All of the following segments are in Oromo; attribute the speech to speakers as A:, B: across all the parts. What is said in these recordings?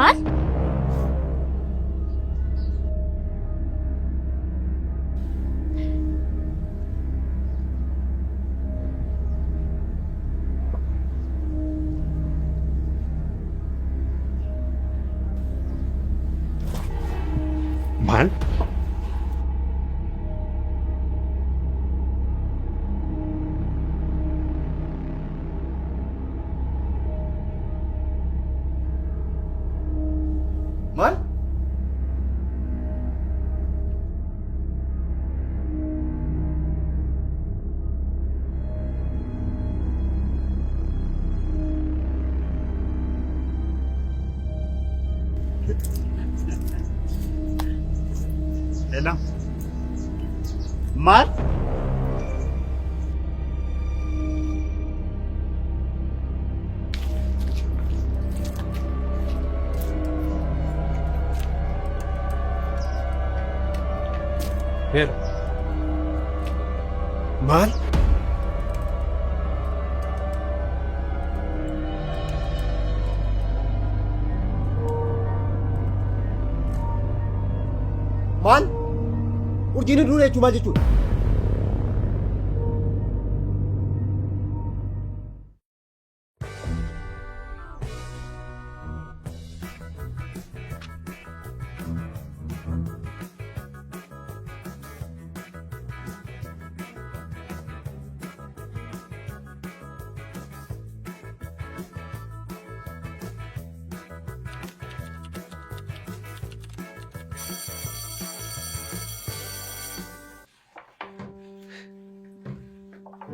A: Maal?
B: Maal? Maal? Ella? Maal?
C: Here.
B: Maal? Maal? Urjiin duudha jechuun maal jechuudha?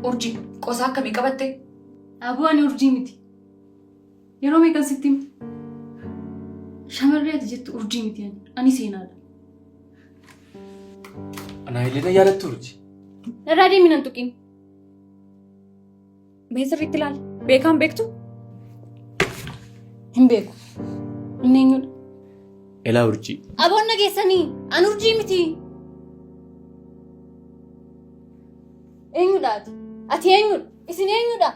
D: Urjii qosaa akkamii qabatte?
A: Aboo ani urjii miti. Yeroo meeqan sitti himte? Shamarree ati jettu urjii miti ani seenaadha.
C: Ana illee yaadattu urjii.
A: Irraa deemi nan tuqin. Mee sirriitti ilaali. Beekaan beektu? Hin beeku. Inni eenyudha?
C: Elaa urjii.
A: Aboon nageessanii ani urjii miti. Eenyudha ati? Ati eenyudha? Isin eenyudha?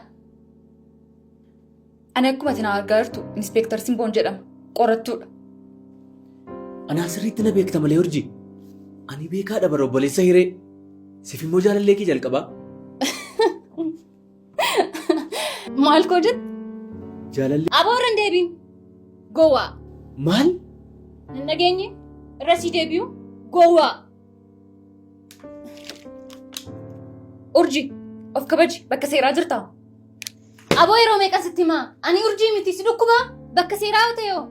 D: Ani akkuma ati na argaa jirtu Inspektar Simboon jedhama. Qorattuudha.
C: Ana asirriitti na beekta malee urjii. Ani beekaadha bara obboleessa hiree. Siif immoo jaalallee kee jalqabaa.
A: Maal koo jettu?
C: Jaalallee.
A: Aboo irra hin deebiin. Gowwaa.
C: Maal?
A: Hin dhageenye? Irra sii deebi'u? Gowwaa.
D: Urjii of kabaji bakka seeraa jirta.
A: Aboo yeroo meeqa sitti himaa? Ani urjii miti si dhukkubaa? Bakka seeraa yoo ta'e yoo?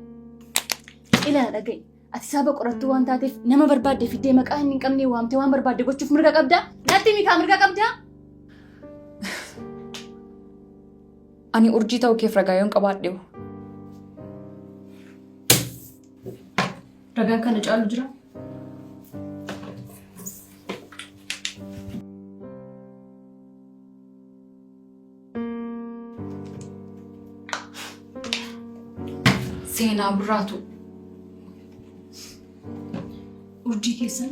A: Ilaa dhaga'i. Ati saaba qorattuu waan taateef nama barbaadde fiddee maqaa hin qabne waamtee waan barbaadde gochuuf mirga qabdaa? Natti mikaa mirga qabdaa?
D: Ani urjii ta'uu keef ragaa yoon qabaadhe.
A: Ragaan kana caalu jira?
D: Seenaa biraatu.
A: Urjii keessan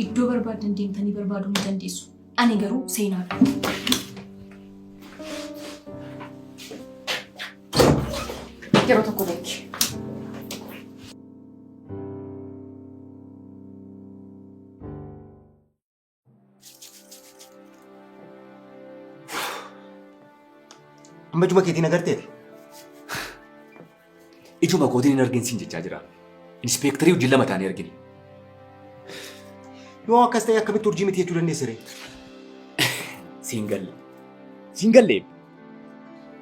A: iddoo barbaadan deemtanii barbaaduu ni dandeessu. Ani garuu seenaadha.
D: Yeroo tokko beeki.
B: Amma juma keetiin agarteeti.
C: Ijuma kootiin hin arginsiin jechaa jira. Inspektarii hojii lama taanii argini.
B: Yoo akkas ta'e akkamitti urjii miti jechuu dandeessa ree?
C: Siin galle. Siin gallee.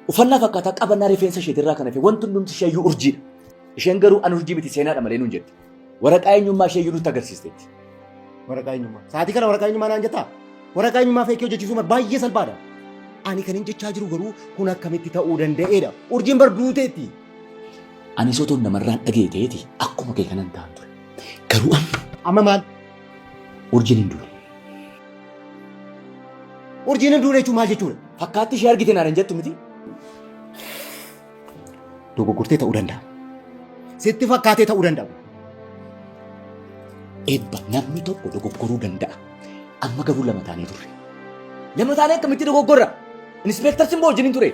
C: Uffannaa fakkaataa qabannaa rifeensa isheetirraa kan hafe wanti hundumti isheeyyuu urjiidha. Isheen garuu an urjii miti seenaadha malee nuun jetti. Waraqaa eenyummaa isheeyyuu nutti agarsiisteetti.
B: Waraqaa eenyummaa. Sa'aatii kana waraqaa eenyummaa naan jettaa? Waraqaa eenyummaa feekee hojjechiisuu baay'ee salphaadha. Ani kan hin jechaa jiru garuu kun akkamitti ta'uu danda'eedha. Urjiin bar duuteetti.
C: Ani sotoon namarraan dhaga'e ta'eeti akkuma kee kanan ta'an ture. Garuu
B: amma maal?
C: Urjiin hin duune.
B: Urjiin hin duune jechuun maal jechuudha?
C: Fakkaatti ishee argite naan hin jettu miti.
B: Dogoggortee ta'uu danda'a. Sitti fakkaatee ta'uu danda'a.
C: Eebba namni tokko dogoggoruu danda'a. Amma garuu lama taanee turre. Lama taanee akkamitti dogoggorra? Inspektar Simboo wajjin ture.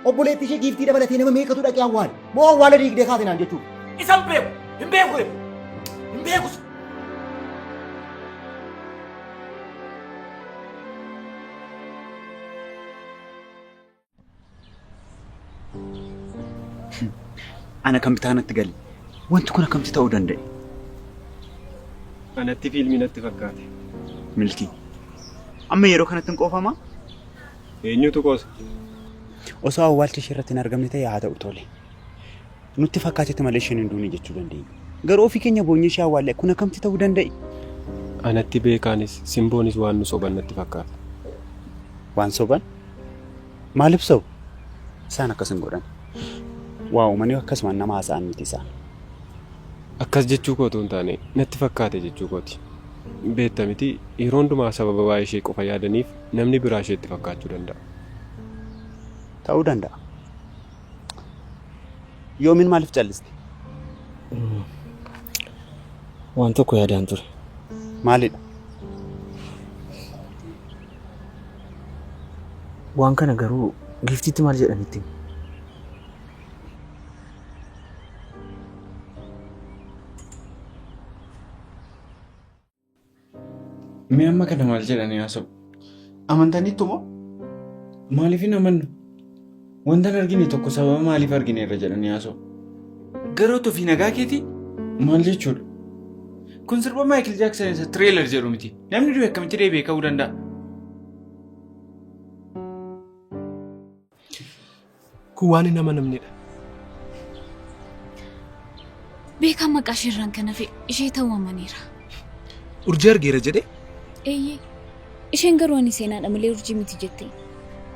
B: obboleetti ishee giiftii dabalatee nama meeqatu dhaqee awwaale moo awwaala diigdee kaase naan jechuudha.
C: Isan beeku, hin beeku, hin beekus.
E: Ana kam taanatti gali. Wanti kun akkamti ta'uu danda'e?
F: Anatti fiilmii natti fakkaate.
E: Milkii. Amma yeroo kanatti hin qoofamaa?
F: Eenyutu qoosa?
E: Osoo awwaalcha ishee irratti hin argamne ta'e haa ta'u tole. Nutti fakkaatetti malee isheen hin duune jechuu dandeenya. Garuu ofii keenya boonyee ishee awwaalle kun akkamti ta'uu danda'e?
F: Anatti beekaanis simboonis waan nu soban natti fakkaata.
E: Waan soban? Maaliif sobu? Isaan akkas hin godhan. Waa uumanii akkasumaan nama haasa'an miti isaan.
F: Akkas jechuu kootu hin taane natti fakkaate jechuu kooti. Beekta miti yeroo hundumaa sababa waa'ee ishee qofa yaadaniif namni biraa isheetti fakkaachuu danda'a.
E: Ta'uu danda'a. Yoomiin maaliif calliste?
F: Waan tokko yaadaan ture.
E: Maalidha?
G: Waan kana garuu giiftiitti maal jedhanitti?
H: Mee amma kana maal jedhanii haasa'u?
E: Amantaniittu moo?
H: Maaliif hin amannu? Wanta hin argine tokko sababa maaliif argine irra jedhanii haasa'u?
E: Garuu tufii nagaa keetii?
H: Maal jechuudha?
E: Kun sirba Maayikil Jaaksan isa tireelar jedhu miti. Namni du'e akkamitti deebi'ee ka'uu danda'a?
F: Kun waan hin amanamnedha.
A: Beekaan maqaa isheerraan kan hafe ishee ta'uu amaniira.
F: Urjii argeera jedhee?
A: Eeyyee. Isheen garuu ani seenaadha malee urjii miti jette.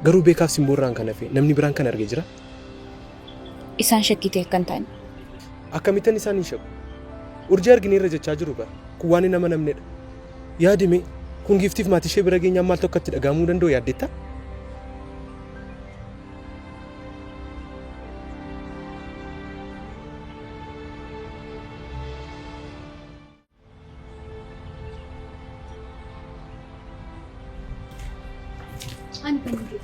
F: Garuu beekaaf simboorraan kan hafe namni biraan kan argee jira?
A: Isaan shakkitee akkan taane.
F: Akkamittan isaan hin shakku? Urjii argineerra jechaa jiru bara. Kun waan hin amanamnedha. Yaadime kun giiftiif maatii ishee bira geenyaan maal tokkotti dhagahamuu danda'u yaaddetta?
A: Ani kan jiru.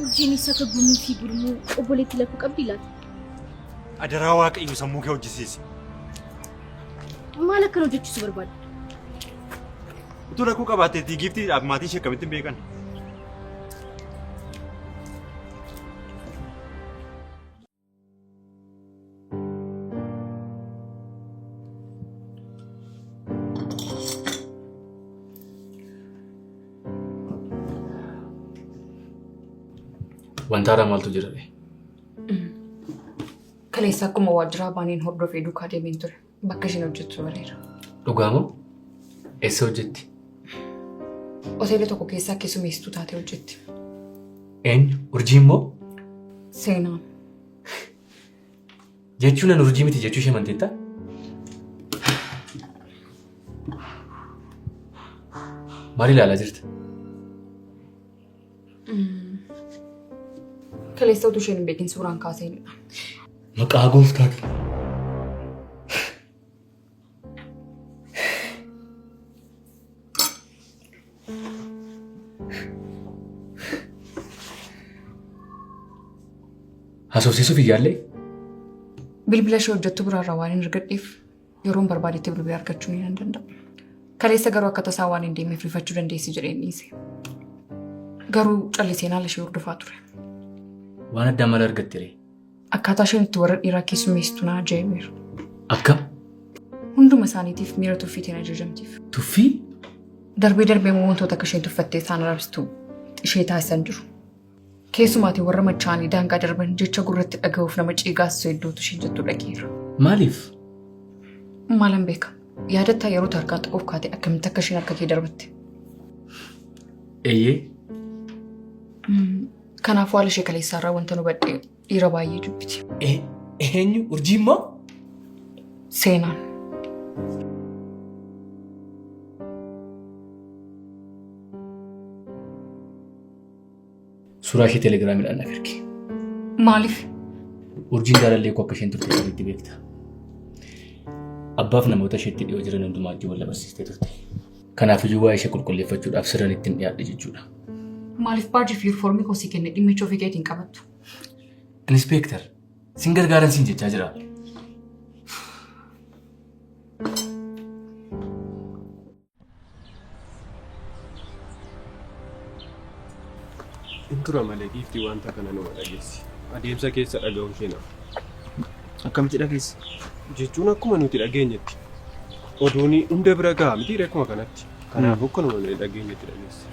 A: Urjiin isa akka gumii fi gurmuu obboleetti lafuu qabdi laata?
B: Adaraa waaqayyo sammuu kee hojjisiisi.
A: Maal akkana hojjechiisu barbaadda?
B: Utuu rakkoo qabaatteetii giiftiidhaaf maatii ishee akkamitti hin beekan?
C: Wanta haaraa maaltu jira?
D: Kaleessa akkuma waajjiraa baaniin hordofee duukaa deemeen ture. Bakka isheen hojjettu bareera.
C: Dhugaa moo? Eessa hojjetti?
D: Hoteela tokko keessaa keessummeessituu taatee hojjetti.
C: Eenyu? Urjii immoo?
D: Seenaan.
C: Jechuun an urjii miti jechuu ishee amanteetta? Maal ilaalaa jirta?
D: Kaleessa utuu isheen hin beekin suuraan kaaseenidha.
C: Maqaa gooftaati. Haasofsiisuuf iyyaallee?
D: Bilbila ishee hojjettu biraarraa waan hin argadheef yeroon barbaadetti bilbila argachuu ni danda'a. Kaleessa garuu akka tasaa waan hin deemneef rifachuu dandeessi jedheen dhiise. Garuu calliseen haala ishee hordofaa ture.
C: Waan addaa maal argattere?
D: Akkaataa isheen itti warra dhiiraa keessummeessitu na ajaa'ibeera.
C: Akkam?
D: Hunduma isaaniitiif miira tuffiitiin ajajamtiif.
C: Tuffii?
D: Darbee darbee wantoota akka isheen tuffattee isaan arabsitu ishee taasisan jiru. Keessumaatii warra machaanii daangaa darban jecha gurratti dhaga'uuf nama ciigaassu iddootu ishee jettu dhageera.
C: Maaliif?
D: Maalan beeka. Yaadattaa yeroo harkaan xaquuf kaatee akkamitti akka isheen harka kee darbatte.
C: Eeyyee?
D: Kanaafuu haala ishee kaleessaarraa wanta nu badhee dhiira baay'ee jibbiti.
C: Eenyu? Urjii immoo?
D: Seenaan.
C: Suuraa ishee teelegiraamiidhaan naaf ergi.
D: Maaliif?
C: Urjiin jaalallee koo akka isheen turte sirriitti beekta. Abbaaf namoota isheetti dhiyoo jiran hundumaa wajjin wal barsiistee turte. Kanaafiyyuu waa'ee ishee qulqulleeffachuudhaaf sirriin ittiin dhiyaadhe jechuudha.
D: Maaliif baajii fi yuunifoormii kosii kenne dhimmicha ofii keetiin qabattu?
C: Inspektar, sin gargaaran siin jechaa jira.
F: Intura malee giiftii wanta kana nama dhageessi. Adeemsa keessa dhaga'uun ishee nama.
E: Akkamitti dhageessi?
F: Jechuun akkuma nuti dhageenyetti. Oduun hunda bira gahaa miti akkuma kanatti. Kanaaf akkuma nuti dhageenyetti dhageessi.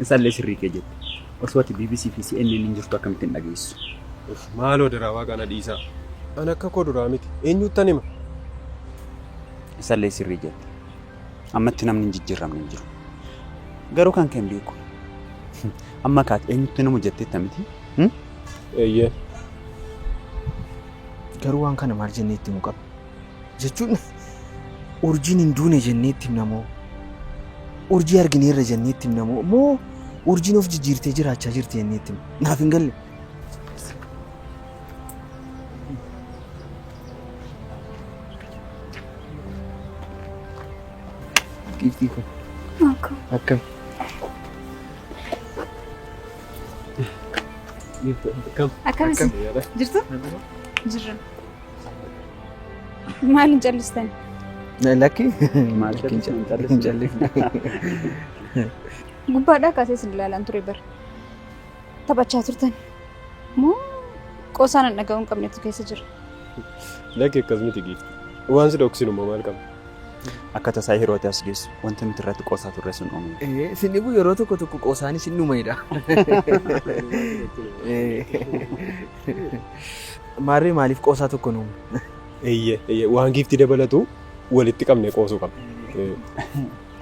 E: Isaallee sirrii kee jette. Osoo ati BBC fi CNN hin jirtu akkamittiin dhageessu?
F: Maaloo daraawaa kana dhiisaa. An akka koo duraa miti. Eenyuttan hima?
E: Isaallee sirrii jette. Ammatti namni hin jijjiiramne hin jiru. Garuu kan keen beeku. Amma kaati eenyutti nama jetteetta miti?
F: Eeyyee.
G: Garuu waan kana maal jennee itti himu qaba? Jechuun urjiin hin duune jennee itti himnamoo? Urjii argineerra jennee itti himnamoo? Moo urjiin of jijjiirtee jiraachaa jirti jennee itti himu? Naaf hin galle. Giiftii kun. Akkam.
I: Akkamitti jirtu? Jirra. Maal hin callistan?
G: Lakki
E: Maal hin
G: callifne.
I: Gubbaadhaa kaasee isin ilaalaan ture bara. Taphachaa turtan. Moo qoosaan hin dhaga'uu hin qabnetu keessa jira?
F: Lakki akkas miti giifti. Waan si dhoksinu maal qabna?
E: Akka tasaa yeroo as geessu wanti nuti irratti qoosaa turre sun uumamu.
G: Sinibu yeroo tokko tokko qoosaanis hin dhumayidha. Maarree maaliif qoosaa tokko nuumu?
F: Eeyyee waan giiftii dabalatu walitti qabnee qoosuu qabna.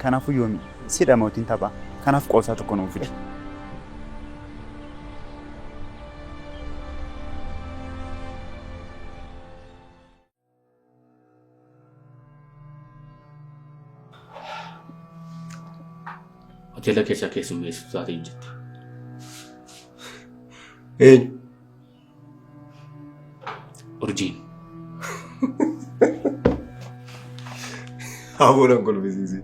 E: Kanaafuu yoomi sidha mootiin taphaa. Kanaaf qoosaa tokko nuuf fide.
C: Hoteela keessa keessummeessu taateen jirti.
F: Eenyu?
C: Urjiin.
F: Hafuuraan kolfisiisi.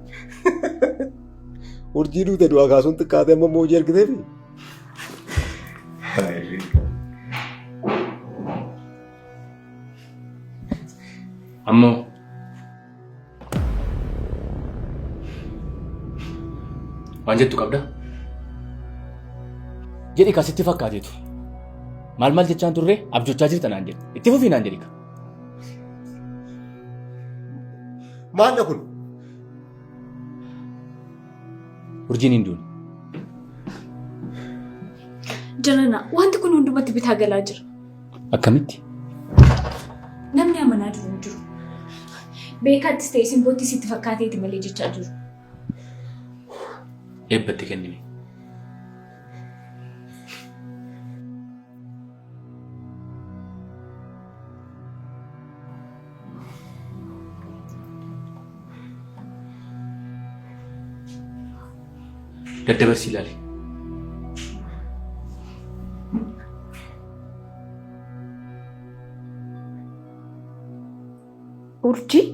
F: Urjii duute du'aa kaasuun xiqqaate amma hojii argiteefi?
C: Ammoo waan jettu qabda? Jedhi kasitti fakkaateetu. Maal jechaan turre abjochaa jirta naan jedhu. Itti fufii naan jedhi.
B: Maalna kun?
C: Urjiin hin duune.
A: Janana, wanti kun hundumatti bitaa galaa jira.
C: Akkamitti?
A: Namni amanaa jiru hin jiru. Beekaattis ta'e simboottis itti fakkaateeti malee jechaa jiru.
C: Eebbatti kennime. Daddabarsi ilaali.
A: Urjii?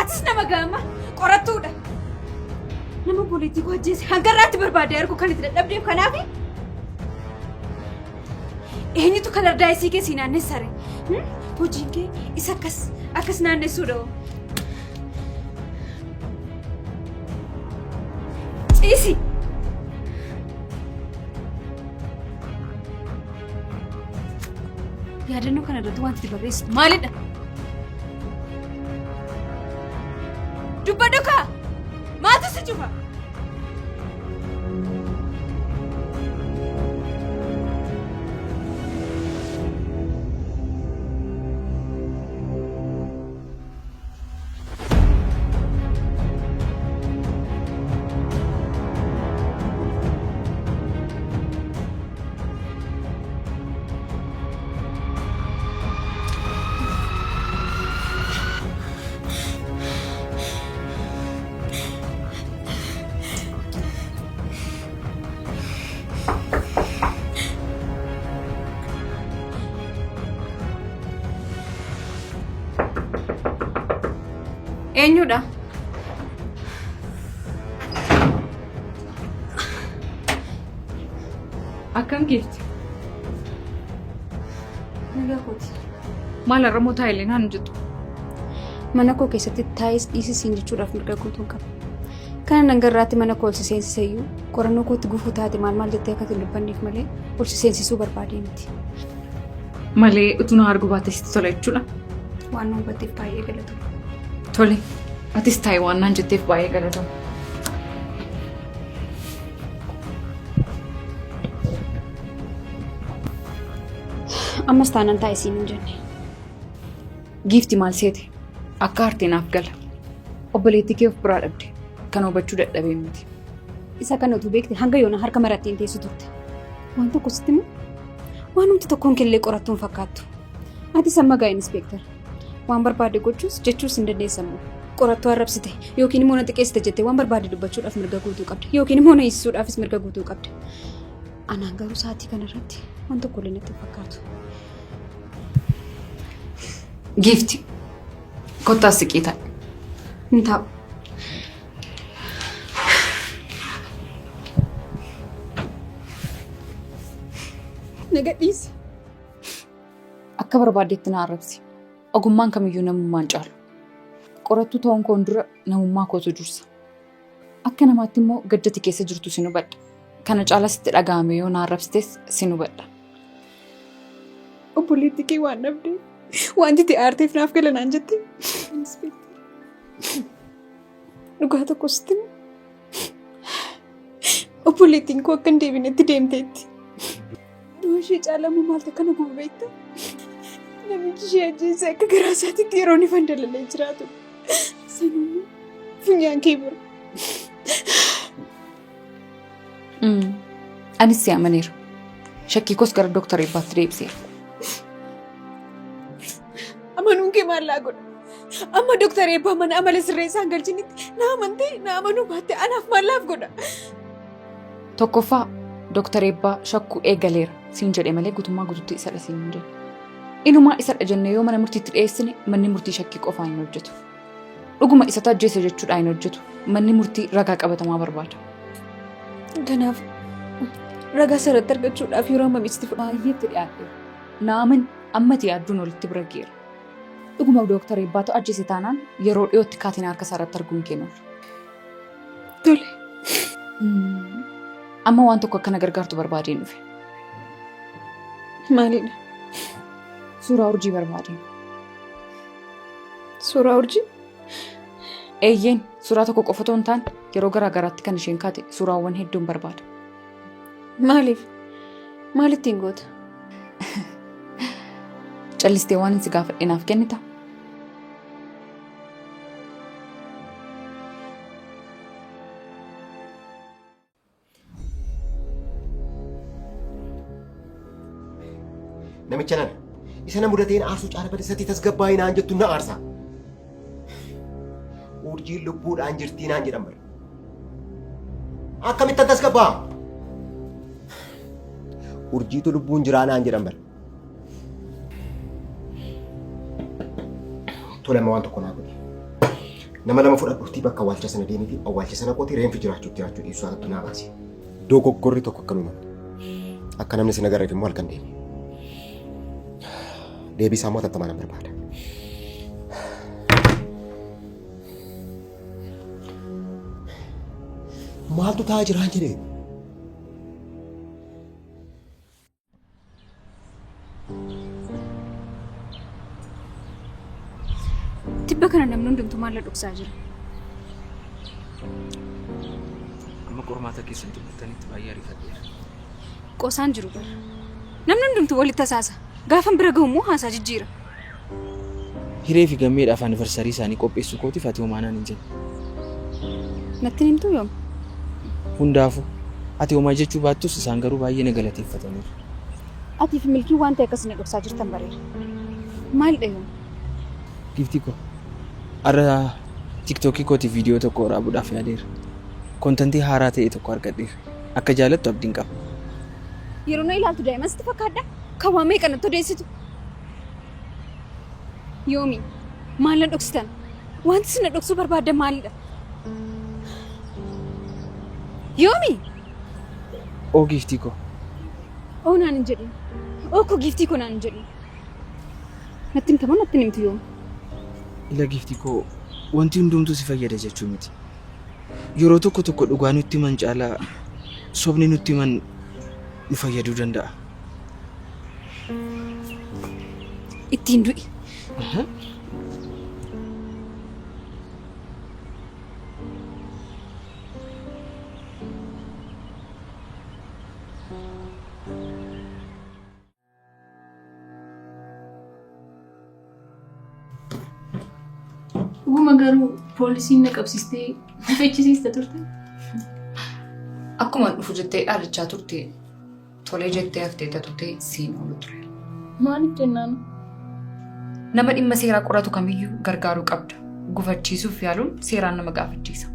I: Atis nama gama qorattuudha. Nama politiikuu ajjeese hangarraatti barbaade argu kan itti dadhabdeef kanaafi eenyutu kan ardaa isii keessi naannessare? Hojiin kee isa akkas naannessuudha. Ciisi! Yaadannoo kana irratti wanti itti barreessitu maalidha? Dubbadhu kaa! Maaltu si cufa? Eenyudha?
D: Akkam geefti?
I: Nagaa kooti.
D: Maal har'a moo taa'ee naan jettu?
I: Mana koo keessatti taa'ee dhiisisiin jechuudhaaf mirga guutuun qaba. Kana nangarraatti mana koo olsi seensiseyyuu qorannoo kootti gufuu taate maal jettee akka hin dubbanneef malee olsi seensisuu barbaadee miti.
D: Malee utuu na argu baatee sitti tola jechuudha.
I: Waan na hubatteef baay'ee galatoomi.
D: Tole, atis taa'ee waan naan jetteef baay'ee galatoomi.
I: Ammas taanaan taa'ee siin hin jenne.
D: Giifti maal seete? Akka hartee naaf gala. Obboleettii kee of biraa dhabde. Kan hubachuu dadhabee miti.
I: Isa kana utuu beekte hanga yoona harka marattiin teessu turte. Waan tokko sitti immoo waan humti tokkoon killee qorattuun fakkaattu. Ati samma gaa inspektar. Waan barbaade gochuus jechuus hin dandeessamu. Qorattuu arrabsite yookiin immoo na xiqqeessite jettee waan barbaade dubbachuudhaaf mirga guutuu qabda. Yookiin immoo na hiisisuudhaafis mirga guutuu qabda. Anaan garuu sa'aatii kanarratti waan tokko illee natti fakkaatu.
D: Giifti. Kottaa siqii ta'a.
I: Hin taa'u. Naga dhiisi.
D: Akka barbaaddeetti na arrabsi. Ogummaan kamiyyuu namummaan caalu. Qorattuu ta'uun koon dura namummaa kootu dursa. Akka namaatti immoo gaddati keessa jirtu sin hubadha. Kana caala sitti dhaga'ame yoo na arrabsites sin hubadha.
I: Obboleettii kee waan dhabdee wanti itti aarteef naaf gala naan jette. Dhugaa tokko sitti obboleettiin koo akka hin deebinetti deemteetti. Ishee caalamu maaltu kana gubu beekta? Namichi ishee ajjeese akka garaa isaatiitti yeroo inni fandalalee jiraatu. Sanummoo funyaan kee bira.
D: Anis si amaneera. Shakkii koos gara Dooktar Eebbaatti deebiseera.
I: Amanuun kee maal laa godha? Amma Dooktar Eebbaa mana amala sirreessaa hin galchinitti na amantee na amanuu baatte anaaf maal laaf godha?
D: Tokkoffaa Dooktar Eebbaa shakkuu eegaleera siin jedhe malee guutummaa guutuutti isa dhasiin hin jedhu. Inumaa isa dhajannee yoo mana murtiitti dhiyeessine manni murtii shakkii qofaa hin hojjetu. Dhuguma isa tajjeese jechuudha hin hojjetu. Manni murtii ragaa qabatamaa barbaada.
I: Kanaaf ragaa sarratti argachuudhaaf yeroo ammamitti
D: baay'eetti dhiyaate. Naaman ammati yaadduun walitti bira geera. Dhuguma Dooktar Eebbaatu ajjeese taanaan yeroo dhiyootti kaatiin harka isaarratti arguun kennuuf.
I: Tole.
D: Amma waan tokko akkana gargaartu barbaadeen dhufe.
I: Maalidha?
D: Suuraa urjii barbaadeen.
I: Suuraa urjii?
D: Eeyyeen suuraa tokko qofa otoo hin taane yeroo garaa garaatti kan isheen kaate suuraawwan hedduun barbaada.
I: Maaliif? Maalittiin goota?
D: Callistee waan hin si gaafadhe naaf kennita?
B: Namicha nan isa na mudateen aarsuu caala badisatti tasgabbaa'ii naan jettu na aarsa. Urjiin lubbuudhaan jirtii naan jedhan bara. Akkamittan tasgabbaa'a? Urjiitu lubbuun jiraa naan jedhan bara. Tole amma waan tokko naa godhi. Nama lama fudhadhuutii bakka awwaalcha sana deemiti awwaalcha sana qooti reenfi jiraachuutti dhiisuu irratti naa baasi. Dogoggorri tokko akkanuma. Akka namni si nagarreef immoo halkan deemi. Deebii isaa immoo tattamaan barbaada. Maaltu ta'aa jiraan jedhee?
I: Tibba kana namni hundumtu maal dhugsaa jira?
G: Amma qormaata keessan dubbatanitti baay'ee ariifadheera.
I: Qosaan jiru bara. Namni hundumtu walitti tasaasa. Gaafan bira gahu immoo haasaa jijjiira.
G: Hiree fi gammeedhaaf anivarsarii isaanii qopheessuu kootiif ati homaanaan hin jennu.
I: Natti himtu yoom?
G: Hundaafuu ati homaa jechuu baattus isaan garuu baay'ee na galateeffataniiru.
I: Atiif milkii waan ta'e akkasii na dhoksaa jirtan bareera. Maalidha yoom?
G: Giftii koo. Arra TikTokii kootiif viidiyoo tokko waraabuudhaaf yaadeera. Kontentii haaraa ta'e tokko argadheera. Akka jaalattu abdiin qaba.
I: Yeroo na ilaaltu daa'imas itti fakkaadda? Kan waa meeqa natti odeessitu? Yoomi maal na dhoksitan? Wanti si na dhoksuu barbaadda maalidha? Yoomi!
G: Oo giftii koo.
I: Oo naan hin jedhin. Oo koo giftii koo naan hin jedhin. Natti himtamoo natti himtu yoomi?
G: Ila giftii koo wanti hundumtuu si fayyada jechuu miti. Yeroo tokko tokko dhugaa nutti himan caalaa sobni nutti himan nu fayyaduu danda'a.
I: Ittiin du'i.
A: Dhuguma garuu poolisiin na qabsiistee na fichisiiste turte.
D: Akkuma dhufu jettee dhaadachaa turte tolee jettee haftee turte siin oolu ture.
A: Maaliif jennaan?
D: Nama dhimma seeraa qoratu kamiyyuu gargaaruu qabda. Gufachiisuuf yaaluun seeraan nama gaafachiisa.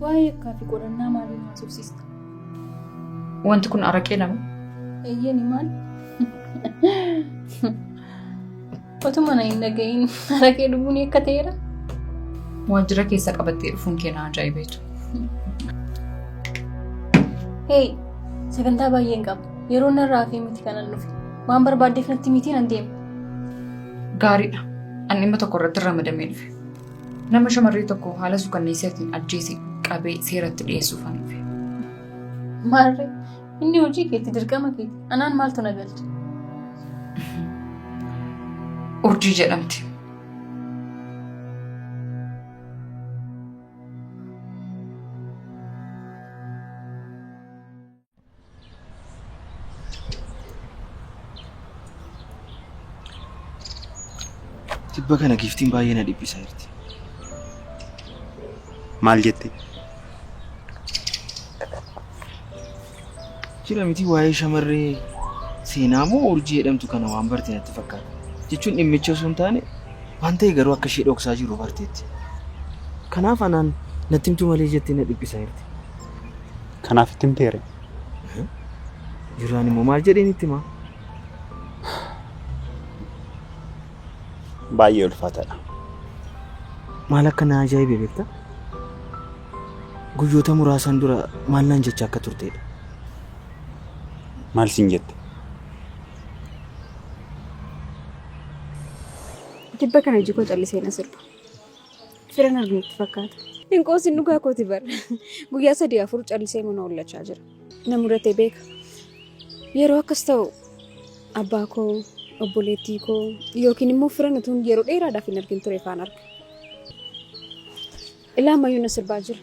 A: Waa'ee yakkaa fi qorannaa maaliin haasofsiista?
D: Wanti kun araqee nama?
A: Eeyyeni maal? Otuma na hin dhaga'iin araqee dhuguun akka ta'eera?
D: Waajjira keessa qabattee dhufuun keenaa ajaa'ibeetu.
A: Hei, sagantaa baay'een qaba. Yeroo narraa fi miti kanan dhufe. Waan barbaaddeef natti mitiin an deema.
D: Gaariidha. Ani dhimma tokko irratti ramadamee dhufe. Nama shamarree tokko haala suukanneessaatiin ajjeese qabee seeratti dhiyeessuuf ani dhufe.
A: Maarree, inni hojii keetti dirqama keetti. Anaan maaltu na galcha?
D: Urjii jedhamti.
G: Tibba kana giftiin baay'ee na dhiphisaa jirti.
E: Maal jette?
G: Jira miti waa'ee shamarree seenaa moo urjii jedhamtu kana waan barte natti fakkaata. Jechuun dhimmicha osoo hin taane waan ta'e garuu akka ishee dhoksaa jiru barteetti. Kanaaf anaan natti himtu malee jettee na dhiphisaa jirti.
E: Kanaaf itti himteere?
G: Jiraan immoo maal jedheen itti himaa?
E: Baay'ee ulfaataadha.
G: Maal akka na ajaa'ibee beektaa? Guyyoota muraasan dura maal naan jecha akka turteedha.
E: Maal siin jette?
I: Tibba kana jikoo callisee na sirba. Firan arginutti fakkaata. Hinqoosin dhugaa kooti bara. Guyyaa 3-4 callisee mana ollachaa jira. Na mudatee beeka. Yeroo akkas ta'u abbaa koo, obboleettii koo yookiin immoo firan utuun yeroo dheeraadhaaf hin argin ture faan arga. Ilaa ammayyuu na sirbaa jira.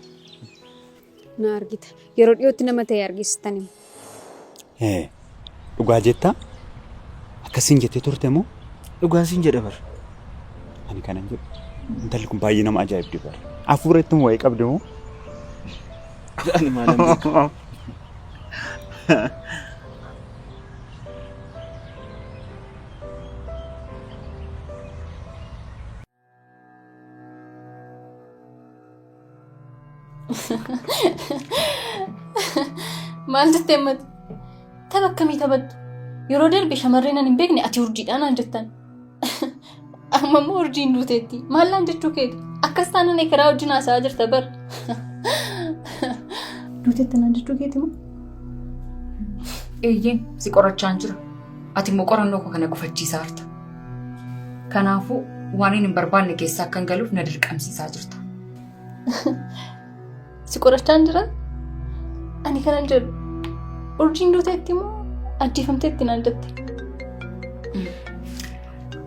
I: Na argita. Yeroo dhiyootti nama ta'e argisitan himu.
E: Dhugaa jettaa? Akkasiin jettee turte moo?
G: Dhugaa siin jedha bara.
E: Ani kanan jedhu. Intalli kun baay'ee nama ajaa'ibdi bara. Hafuura ittiin wayii qabdi moo?
G: Ani maalan beeku.
A: Maal jettee himmatu? Tapha akkamii taphattu? Yeroo darbe shamarreen ani hin beekne ati urjiidhaan aan jettan. Amma immoo urjiin duuteetti. Maallaan jechuu keeti? Akkas taanaan karaa wajjin haasa'aa jirta bar. Duuteetti naan jechuu keeti moo?
D: Eeyyeen si qorachaan jira. Ati immoo qorannoo koo kana gufachiisaa jirta. Kanaafuu waan hin barbaanne keessaa akkan galuuf na dirqamsiisaa jirta.
A: Si qorachaan jira? Ani kanan jedhu urjiin duuteetti moo ajjeefamteetti naan jette?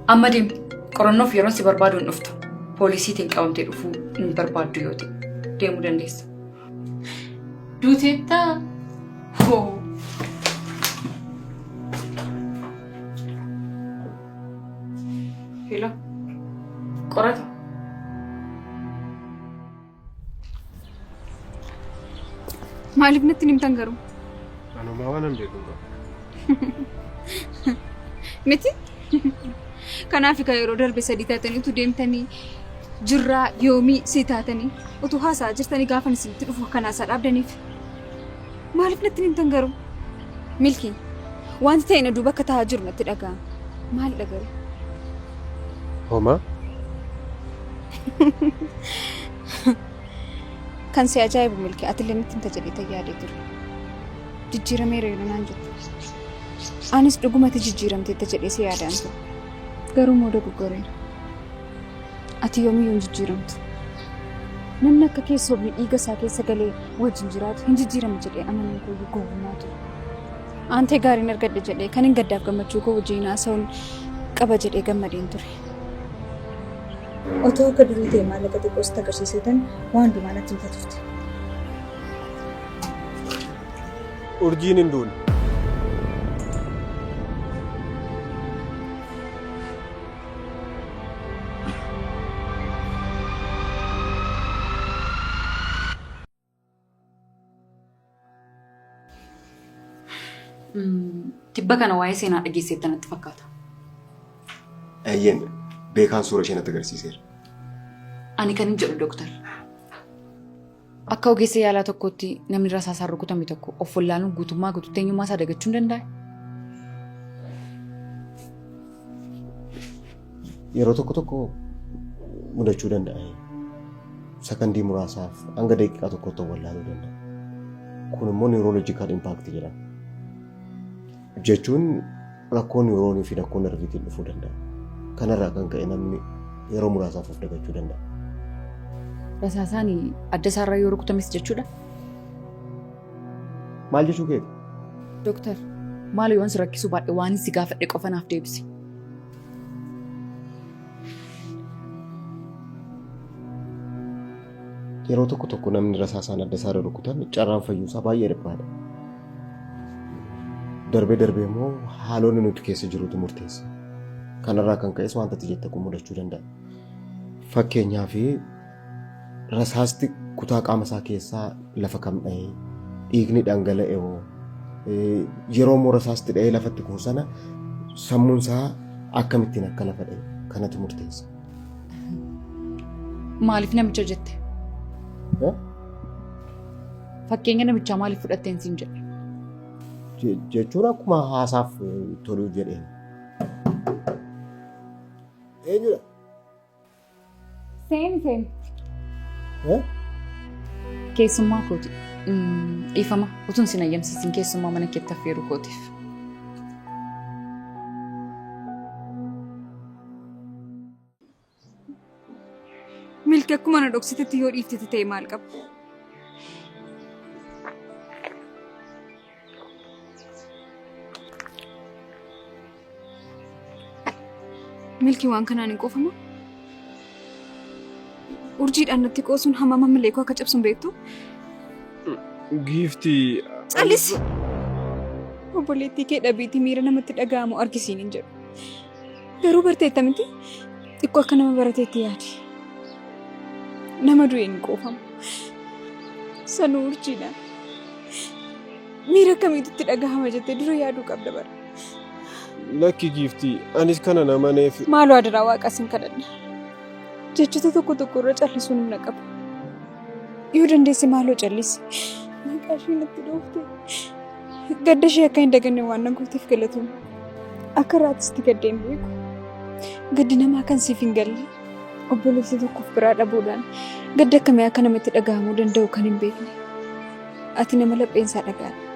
D: Amma deemi. Qorannoof yeroon si barbaaduun dhuftu. Poolisiitiin qabamtee dhufuu hin barbaaddu yoo ta'e deemuu dandeessa.
A: Duuteettaa?
D: Hoo! Hila. Qorata.
I: Maaliif natti himtan garuu?
F: Anumaa waan hin beeku.
I: Miti? Kanaaf yeroo darbe sadii taatanii utuu deemtanii jirraa yoomii si taatanii utuu haasa'aa jirtanii gaafa isinitti dhufu kan haasaa dhaabdaniif. Maaliif natti himtan garuu? Milkii wanti ta'e na duuba akka taa'aa jiru natti dhaga'ama. Maalidha garuu?
F: Homa?
I: Kan si ajaa'ibu Milkii ati illee natti hin tajaajilta yaadee ture. Jijjiirameera yeroo naan jettu. Anis dhugumatti jijjiiramteetta jedhee si yaadaan ture. Garuu moo dogoggoreera. Ati yoomiyyuu hin jijjiiramtu. Namni akka keessa obni dhiiga isaa keessa galee wajjin jiraatu hin jijjiiramu jedhee amanuun koo gowwummaa ture. Aantee gaariin argadhe jedhee kan hin gaddaaf gammachuu koo wajjin haasa'uun qaba jedhee gammadeen ture.
J: Otoo akka durii ta'e maallaqa xiqqoos agarsiisetan waan hundumaa natti himta turte.
F: Urjiin hin duune.
D: Tibba kana waa'ee seenaa dhageesseetta natti fakkaata.
B: Eeyyeen beekaan suura ishee natti agarsiiseera.
D: Ani kan hin jedhu dooktar. Akka ogeessa yaalaa tokkotti namni rasaasaan rukutame tokko of wallaaluun guutummaa guutuutti eenyummaa isaa dagachuu hin danda'a.
B: Yeroo tokko mudachuu danda'a. Sakandii muraasaaf hanga daqiiqaa tokkotti wallaaluu danda'a. Kun immoo niirooloojikaal impaaktii jedhama. Jechuun rakkoon niiroonii fi rakkoon nerviitiin dhufuu danda'a. Kanarraa kan ka'e namni yeroo muraasaaf of dagachuu danda'a.
D: Rasaasaan adda isaarraa yoo rukutames jechuudha.
B: Maal jechuu keeti?
D: Dooktar, maal yoon si rakkisuu baadhe waan si gaafadhe qofa naaf deebisi.
B: Yeroo tokko namni rasaasaan adda isaarra rukutame carraan fayyuusaa baay'ee dhiphaadha. Darbee immoo haalonni nuti keessa jirutu murteessa. Kanarraa kan ka'es wanta ati jette kun mudachuu danda'a. Fakkeenyaaf rasaasti kutaa qaama isaa keessaa lafa kam dha'ee dhiigni dhangala'e yeroo immoo rasaasti dha'ee lafatti kufu sana sammuun isaa akkamittiin akka lafa dha'e kanatu murteessa.
D: Maaliif namicha jette? Fakkeenya namichaa maaliif fudhatteen siin jedhe?
B: Jechuun akkuma haasaaf toluu jedheen. Eenyudha?
I: Seeni.
D: Keessummaa kooti. Dhiifama utuun sin ayyamsiisin keessummaa mana keetti affeeruu kootiif.
I: Milkii akkuma na dhoksitetti yoo dhiiftete ta'e maal qaba? Milkii waan kanaan hin qofamu? Urjiidhaan natti qoosuun hammam hamillee koo akka cabsuun beektu?
F: Giiftii.
I: Callis! Obboleettii kee dhabiitii miira namatti dhaga'amu argisiin hin jedhu. Garuu barteetta miti xiqqoo akka nama barateetti yaadi. Nama du'e hin qoofamu. Sanuu urjiidhaan. Miira akkamiitti dhaga'ama jettee dura yaaduu qabda bara.
F: Lakki giiftii anis kana namaneef.
I: Maaloo adaraa waaqas hin kadhadha. Jechoota tokko irra callisuun humna qaba. Yoo dandeesse maaloo callisi. Maqaa ishee natti dhoofte. Gadda ishee akka hin daganne waan na gooteef galatoomne. Akka raatisti gaddeen beeku. Gaddi namaa kan siif hin galle obboleessi tokkoof biraa dhabuudhaan gadda akkamii akka namatti dhaga'amuu danda'u kan hin beekne. Ati nama lapheensaa dhagaadha.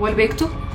D: والبيكتو